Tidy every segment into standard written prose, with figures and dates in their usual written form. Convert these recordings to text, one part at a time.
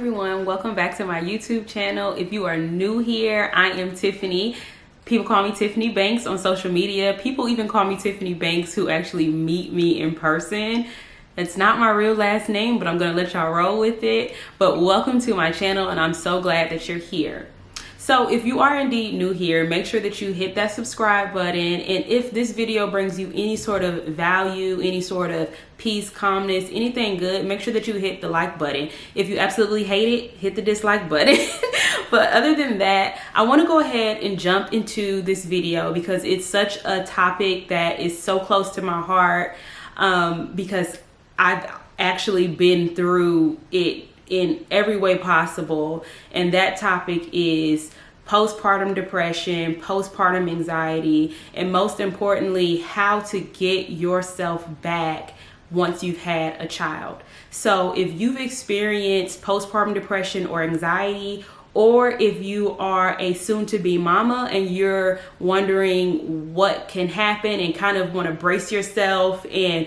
everyone, welcome back to my YouTube channel. If you are new here, I am Tiffany. People call me Tiffany.bankss on social media. People even call me Tiffany.bankss who actually meet me in person. It's not my real last name, but I'm gonna let y'all roll with it. But welcome to my channel, and I'm so glad that you're here. So if you are indeed new here, make sure that you hit that subscribe button. And if this video brings you any sort of value, any sort of peace, calmness, anything good, make sure that you hit the like button. If you absolutely hate it, hit the dislike button. But other than that, I want to go ahead and jump into this video because it's such a topic that is so close to my heart, because I've actually been through it in every way possible, and that topic is postpartum depression, postpartum anxiety, and most importantly, how to get yourself back once you've had a child. So if you've experienced postpartum depression or anxiety, or if you are a soon-to-be mama and you're wondering what can happen and kind of want to brace yourself and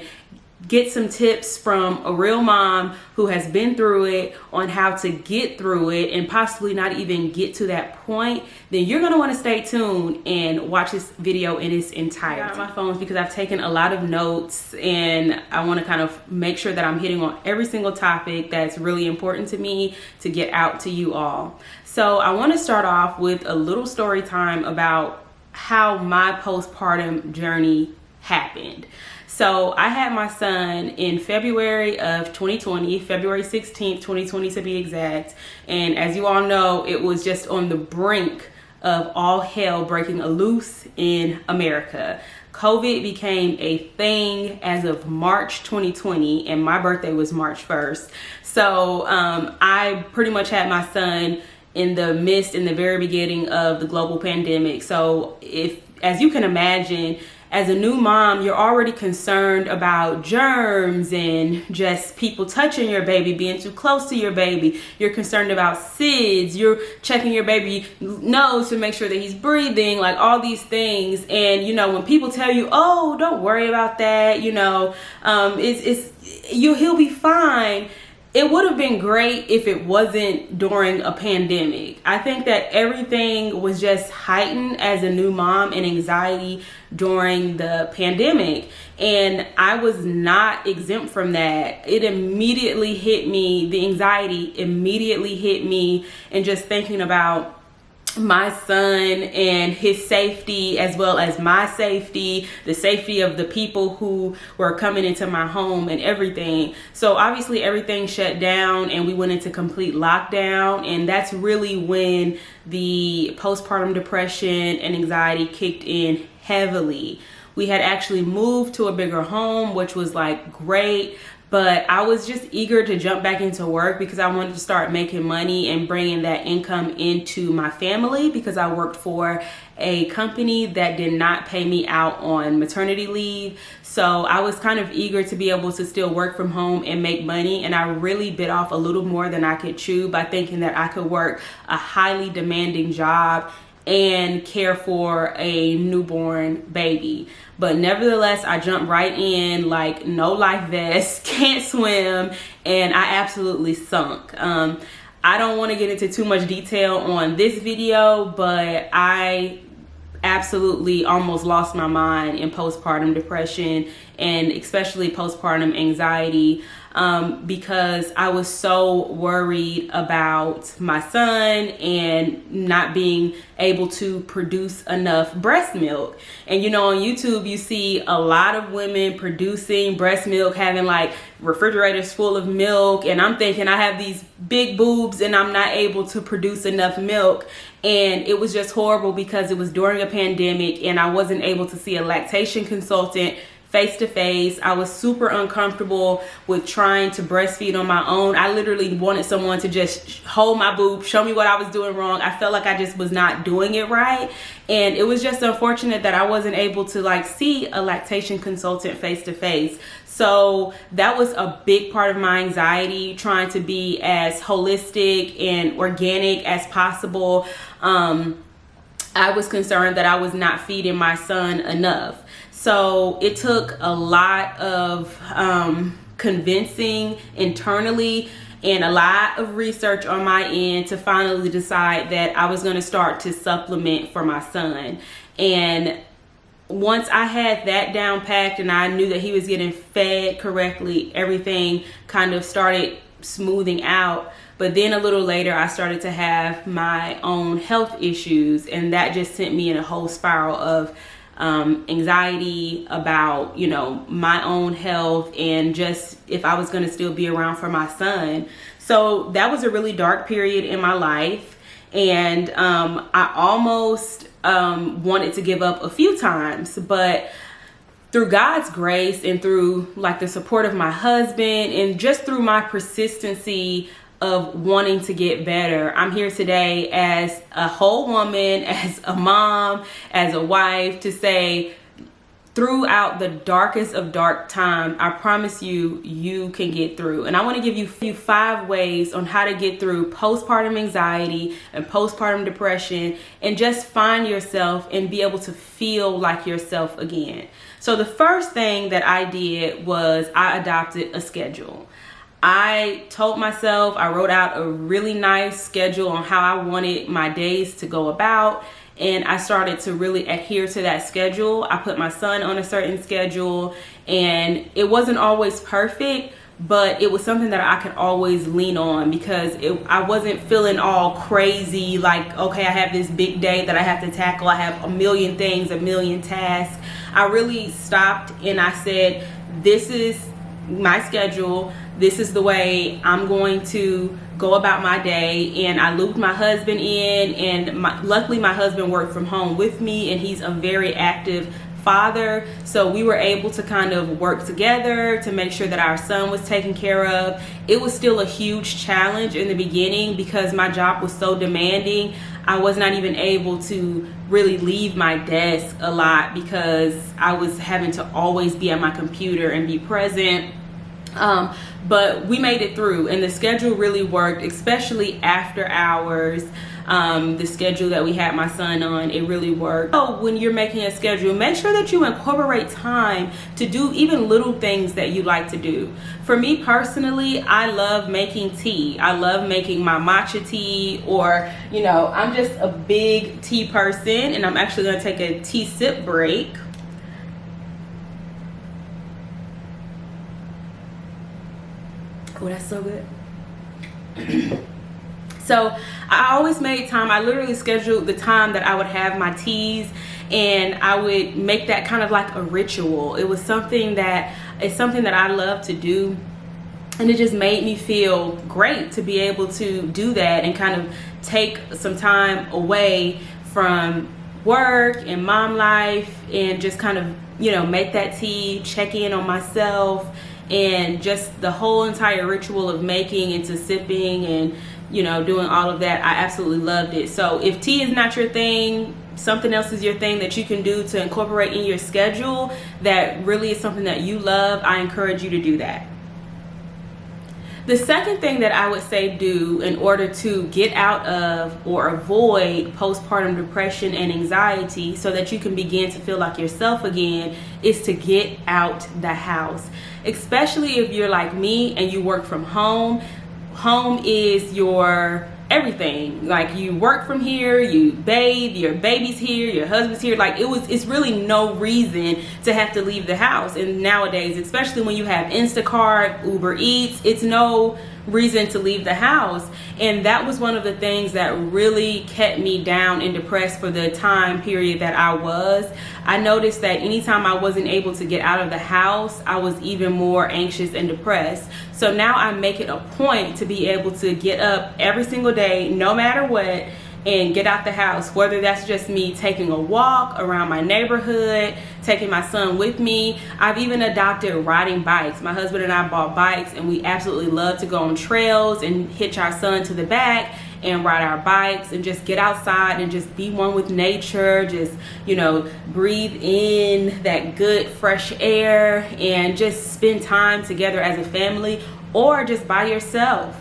get some tips from a real mom who has been through it on how to get through it and possibly not even get to that point, then you're going to want to stay tuned and watch this video in its entirety. I got my phones because I've taken a lot of notes, and I want to kind of make sure that I'm hitting on every single topic that's really important to me to get out to you all. So I want to start off with a little story time about how my postpartum journey happened. So I had my son in February of 2020, February 16th, 2020 to be exact. And as you all know, it was just on the brink of all hell breaking loose in America. COVID became a thing as of March 2020, and my birthday was March 1st. So I pretty much had my son in the very beginning of the global pandemic. So as you can imagine, as a new mom, you're already concerned about germs and just people touching your baby, being too close to your baby. You're concerned about SIDS. You're checking your baby nose to make sure that he's breathing, like all these things. And, you know, when people tell you, oh, don't worry about that, you know, he'll be fine. It would have been great if it wasn't during a pandemic. I think that everything was just heightened as a new mom and anxiety during the pandemic. And I was not exempt from that. It immediately hit me. The anxiety immediately hit me, and just thinking about my son and his safety, as well as my safety, the safety of the people who were coming into my home and everything. So obviously everything shut down and we went into complete lockdown, and that's really when the postpartum depression and anxiety kicked in heavily. We had actually moved to a bigger home, which was like great, but I was just eager to jump back into work because I wanted to start making money and bringing that income into my family, because I worked for a company that did not pay me out on maternity leave. So I was kind of eager to be able to still work from home and make money. And I really bit off a little more than I could chew by thinking that I could work a highly demanding job and care for a newborn baby. But nevertheless, I jumped right in, like no life vest, can't swim, and I absolutely sunk. I don't want to get into too much detail on this video, but I absolutely almost lost my mind in postpartum depression, and especially postpartum anxiety, because I was so worried about my son and not being able to produce enough breast milk. And you know, on YouTube, you see a lot of women producing breast milk, having like refrigerators full of milk. And I'm thinking, I have these big boobs and I'm not able to produce enough milk. And it was just horrible because it was during a pandemic and I wasn't able to see a lactation consultant face to face. I was super uncomfortable with trying to breastfeed on my own. I literally wanted someone to just hold my boob, show me what I was doing wrong. I felt like I just was not doing it right. And it was just unfortunate that I wasn't able to like see a lactation consultant face to face. So that was a big part of my anxiety, trying to be as holistic and organic as possible. I was concerned that I was not feeding my son enough. So it took a lot of convincing internally and a lot of research on my end to finally decide that I was going to start to supplement for my son. And once I had that down packed and I knew that he was getting fed correctly, everything kind of started smoothing out. But then a little later, I started to have my own health issues, and that just sent me in a whole spiral of anxiety about, you know, my own health and just if I was going to still be around for my son. So that was a really dark period in my life, and I almost wanted to give up a few times, but through God's grace and through like the support of my husband and just through my persistency of wanting to get better, I'm here today as a whole woman, as a mom, as a wife, to say throughout the darkest of dark time, I promise you, you can get through. And I want to give you 5 ways on how to get through postpartum anxiety and postpartum depression and just find yourself and be able to feel like yourself again. So the first thing that I did was I adopted a schedule. I told myself, I wrote out a really nice schedule on how I wanted my days to go about, and I started to really adhere to that schedule. I put my son on a certain schedule, and it wasn't always perfect, but it was something that I could always lean on because I wasn't feeling all crazy like, okay, I have this big day that I have to tackle. I have a million things, a million tasks. I really stopped and I said, this is my schedule. This is the way I'm going to go about my day. And I looped my husband in, and luckily my husband worked from home with me, and he's a very active father. So we were able to kind of work together to make sure that our son was taken care of. It was still a huge challenge in the beginning because my job was so demanding. I was not even able to really leave my desk a lot because I was having to always be at my computer and be present. But we made it through, and the schedule really worked, especially after hours. The schedule that we had my son on, it really worked. So when you're making a schedule, make sure that you incorporate time to do even little things that you like to do. For me personally, I love making tea. I love making my matcha tea, or, you know, I'm just a big tea person, and I'm actually going to take a tea sip break. Oh, that's so good. So I always made time. I literally scheduled the time that I would have my teas, and I would make that kind of like a ritual. It was something that I love to do, and it just made me feel great to be able to do that and kind of take some time away from work and mom life and just kind of, you know, make that tea, check in on myself. And just the whole entire ritual of making into sipping and, you know, doing all of that, I absolutely loved it. So if tea is not your thing, something else is your thing that you can do to incorporate in your schedule that really is something that you love, I encourage you to do that. The second thing that I would say do in order to get out of or avoid postpartum depression and anxiety so that you can begin to feel like yourself again is to get out the house. Especially if you're like me and you work from home. Home is your everything. Like, you work from here, you bathe, your baby's here, your husband's here. Like, it's really no reason to have to leave the house. And nowadays, especially when you have Instacart, Uber Eats, it's no reason to leave the house. And that was one of the things that really kept me down and depressed for the time period that I noticed that anytime I wasn't able to get out of the house, I was even more anxious and depressed. So now I make it a point to be able to get up every single day, no matter what, and get out the house, whether that's just me taking a walk around my neighborhood, taking my son with me. I've even adopted riding bikes. My husband and I bought bikes, and we absolutely love to go on trails and hitch our son to the back and ride our bikes and just get outside and just be one with nature. Just, you know, breathe in that good fresh air and just spend time together as a family, or just by yourself,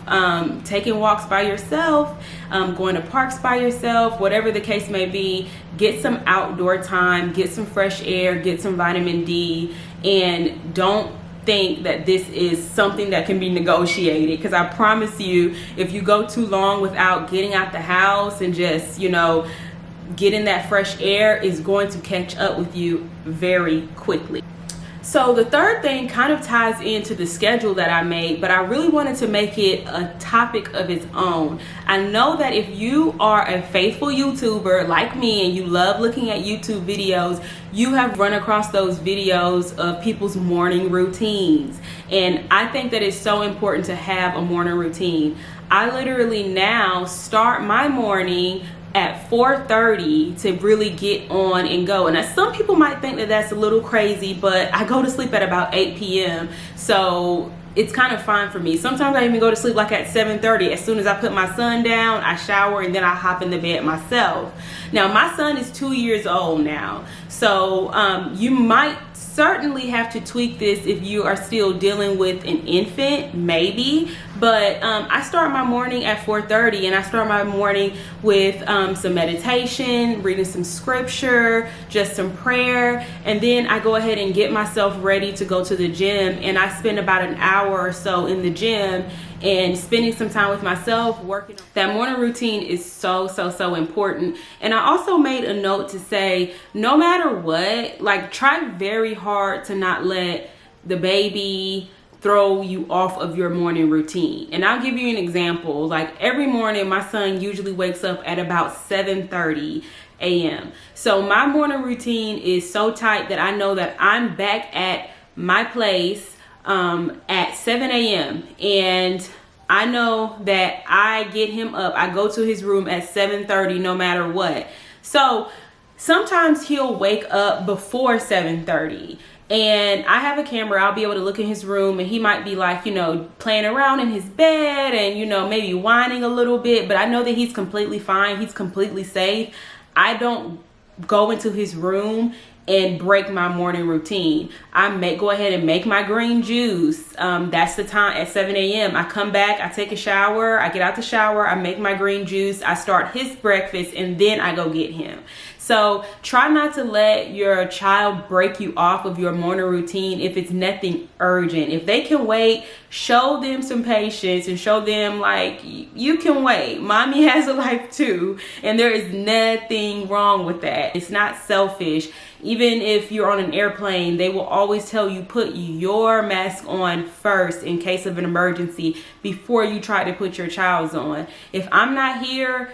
taking walks by yourself, going to parks by yourself, whatever the case may be. Get some outdoor time, get some fresh air, get some vitamin D, and don't think that this is something that can be negotiated, because I promise you, if you go too long without getting out the house and just, you know, getting that fresh air, is going to catch up with you very quickly. So the third thing kind of ties into the schedule that I made, but I really wanted to make it a topic of its own. I know that if you are a faithful YouTuber like me and you love looking at YouTube videos, you have run across those videos of people's morning routines. And I think that it's so important to have a morning routine. I literally now start my morning at 4:30 to really get on and go. And now some people might think that that's a little crazy, but I go to sleep at about 8 p.m. So it's kind of fine for me. Sometimes I even go to sleep like at 7:30. As soon as I put my son down, I shower, and then I hop in the bed myself. Now, my son is 2 years old now. So you might certainly have to tweak this if you are still dealing with an infant, maybe. But I start my morning at 4:30, and I start my morning with some meditation, reading some scripture, just some prayer, and then I go ahead and get myself ready to go to the gym. And I spend about an hour or so in the gym and spending some time with myself, working. That morning routine is so important. And I also made a note to say, no matter what, like, try very hard to not let the baby throw you off of your morning routine. And I'll give you an example. Like, every morning my son usually wakes up at about 7:30 a.m. So my morning routine is so tight that I know that I'm back at my place at 7 a.m. and I know that I get him up. I go to his room at 7:30 no matter what. So sometimes he'll wake up before 7:30. And I have a camera. I'll be able to look in his room, and he might be like, you know, playing around in his bed and, you know, maybe whining a little bit. But I know that he's completely fine. He's completely safe. I don't go into his room and break my morning routine. I go ahead and make my green juice. That's the time at 7 a.m. I come back, I take a shower, I get out the shower, I make my green juice, I start his breakfast, and then I go get him. So try not to let your child break you off of your morning routine if it's nothing urgent. If they can wait, show them some patience and show them, like, you can wait. Mommy has a life too, and there is nothing wrong with that. It's not selfish. Even if you're on an airplane, they will always tell you, put your mask on first in case of an emergency before you try to put your child's on. If I'm not here,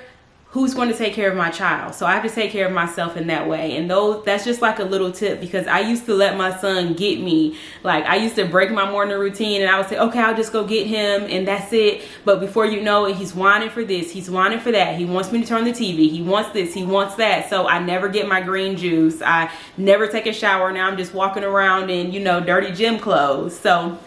who's going to take care of my child? So I have to take care of myself in that way. And that's just like a little tip, because I used to let my son get me. Like, I used to break my morning routine and I would say, okay, I'll just go get him and that's it. But before you know it, he's whining for this, he's whining for that. He wants me to turn the TV. He wants this, he wants that. So I never get my green juice. I never take a shower. Now I'm just walking around in, you know, dirty gym clothes. So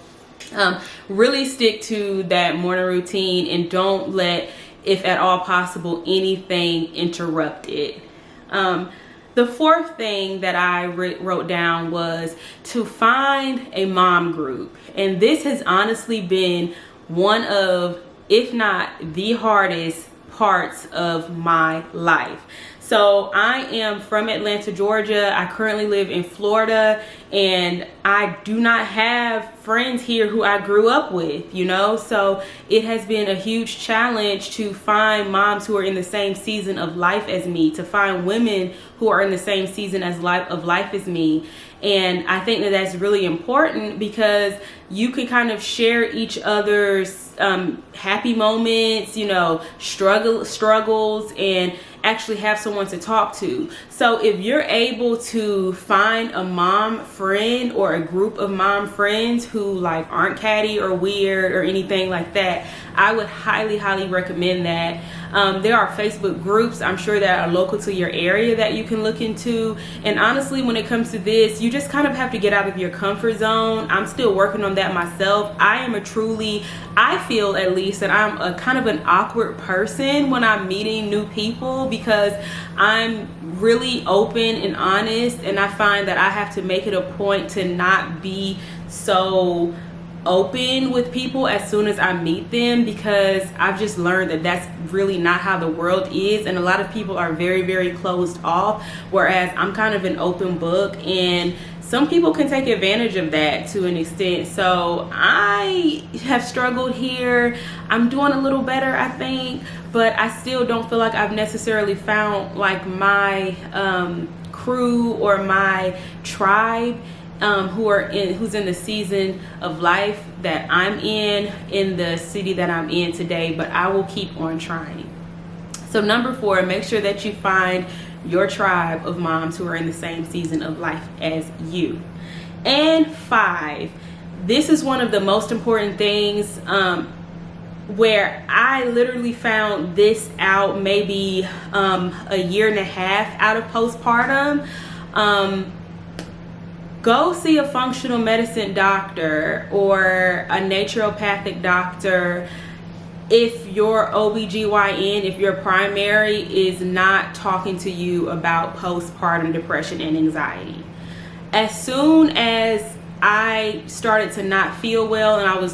really stick to that morning routine and don't let, if at all possible, anything interrupt it. The fourth thing that I wrote down was to find a mom group. And this has honestly been one of, if not the hardest parts of my life. So I am from Atlanta, Georgia. I currently live in Florida, and I do not have friends here who I grew up with, you know? So it has been a huge challenge to find moms who are in the same season of life as me, to find women who are in the same season of life as me. And I think that that's really important, because you can kind of share each other's happy moments, you know, struggles, and actually have someone to talk to. So if you're able to find a mom friend or a group of mom friends who, like, aren't catty or weird or anything like that, I would highly recommend that. There are Facebook groups, I'm sure, that are local to your area that you can look into. And honestly, when it comes to this, you just kind of have to get out of your comfort zone. I'm still working on that myself. I feel at least that I'm a kind of an awkward person when I'm meeting new people, because I'm really open and honest, and I find that I have to make it a point to not be so open with people as soon as I meet them, because I've just learned that that's really not how the world is, and a lot of people are very, very closed off, whereas I'm kind of an open book, and some people can take advantage of that to an extent. So I have struggled here. I'm doing a little better, I think, but I still don't feel like I've necessarily found like my crew or my tribe who's in the season of life that I'm in the city that I'm in today, but I will keep on trying. So number 4, make sure that you find your tribe of moms who are in the same season of life as you. And 5, this is one of the most important things where I literally found this out maybe a year and a half out of postpartum. Go see a functional medicine doctor or a naturopathic doctor if your OBGYN, if your primary is not talking to you about postpartum depression and anxiety. As soon as I started to not feel well and I was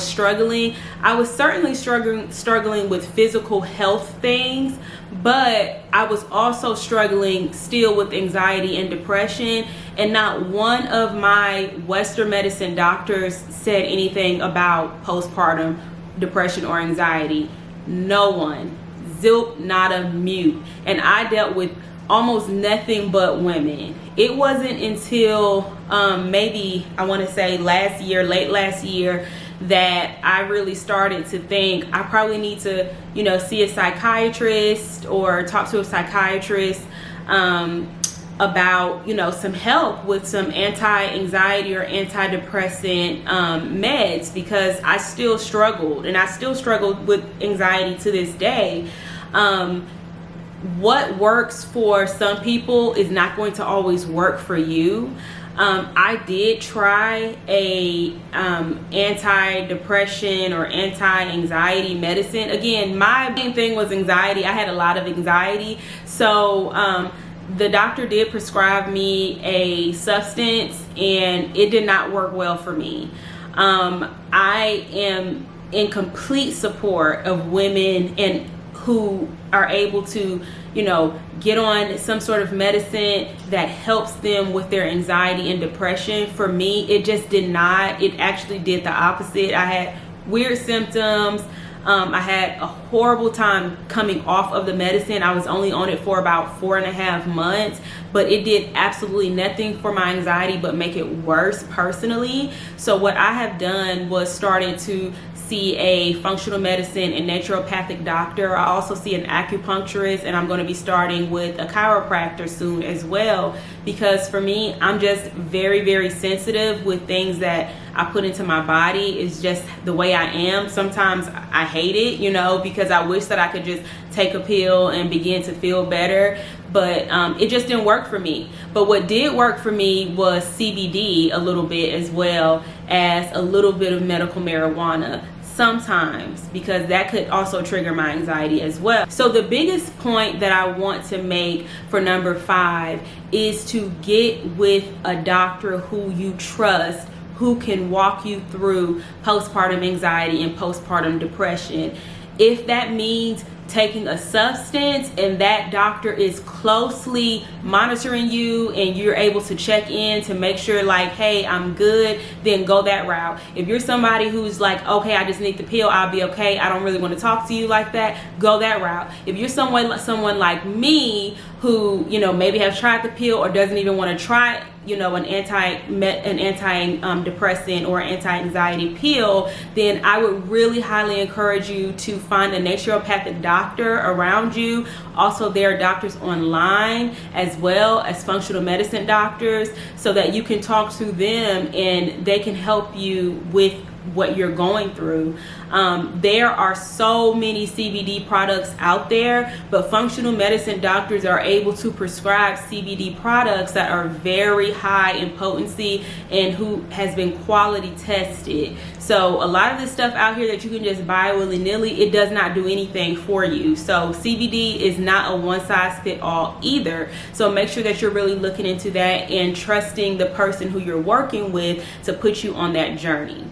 struggling, I was certainly struggling with physical health things, but I was also struggling still with anxiety and depression, and not one of my Western medicine doctors said anything about postpartum depression or anxiety. No one. Zilp, nada, mute. And I dealt with almost nothing but women. It wasn't until maybe I want to say late last year that I really started to think I probably need to, see a psychiatrist or talk to a psychiatrist about, some help with some anti-anxiety or antidepressant meds, because I still struggled, and I still struggled with anxiety to this day. What works for some people is not going to always work for you. I did try a anti-depression or anti-anxiety medicine. Again, my main thing was anxiety. I had a lot of anxiety. So the doctor did prescribe me a substance, and it did not work well for me. I am in complete support of women and who are able to, get on some sort of medicine that helps them with their anxiety and depression. For me, it just did not. It actually did the opposite. I had weird symptoms. I had a horrible time coming off of the medicine. I was only on it for about 4.5 months, but it did absolutely nothing for my anxiety but make it worse personally. So what I have done was started to see a functional medicine and naturopathic doctor. I also see an acupuncturist, and I'm going to be starting with a chiropractor soon as well, because for me, I'm just very, very sensitive with things that I put into my body. It's just the way I am. Sometimes I hate it, because I wish that I could just take a pill and begin to feel better, but it just didn't work for me. But what did work for me was CBD a little bit, as well as a little bit of medical marijuana sometimes, because that could also trigger my anxiety as well. So the biggest point that I want to make for number 5 is to get with a doctor who you trust, who can walk you through postpartum anxiety and postpartum depression. If that means taking a substance and that doctor is closely monitoring you and you're able to check in to make sure like, hey, I'm good, then go that route. If you're somebody who's like, okay, I just need the pill, I'll be okay, I don't really want to talk to you like that, go that route. If you're someone like me who, maybe has tried the pill or doesn't even want to try, an anti-depressant or anti-anxiety pill, then I would really highly encourage you to find a naturopathic doctor around you. Also, there are doctors online as well as functional medicine doctors, so that you can talk to them and they can help you with what you're going through. There are so many CBD products out there, but functional medicine doctors are able to prescribe CBD products that are very high in potency and who has been quality tested. So a lot of this stuff out here that you can just buy willy-nilly, it does not do anything for you. So CBD is not a one-size-fits-all either. So make sure that you're really looking into that and trusting the person who you're working with to put you on that journey.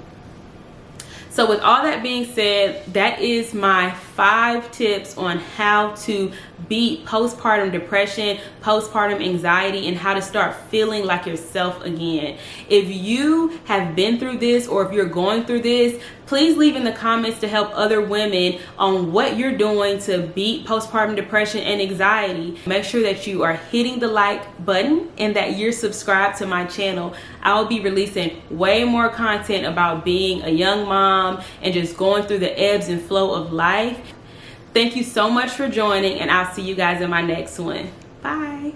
So with all that being said, that is my 5 tips on how to beat postpartum depression, postpartum anxiety, and how to start feeling like yourself again. If you have been through this, or if you're going through this, please leave in the comments to help other women on what you're doing to beat postpartum depression and anxiety. Make sure that you are hitting the like button and that you're subscribed to my channel. I will be releasing way more content about being a young mom and just going through the ebbs and flow of life. Thank you so much for joining, and I'll see you guys in my next one. Bye.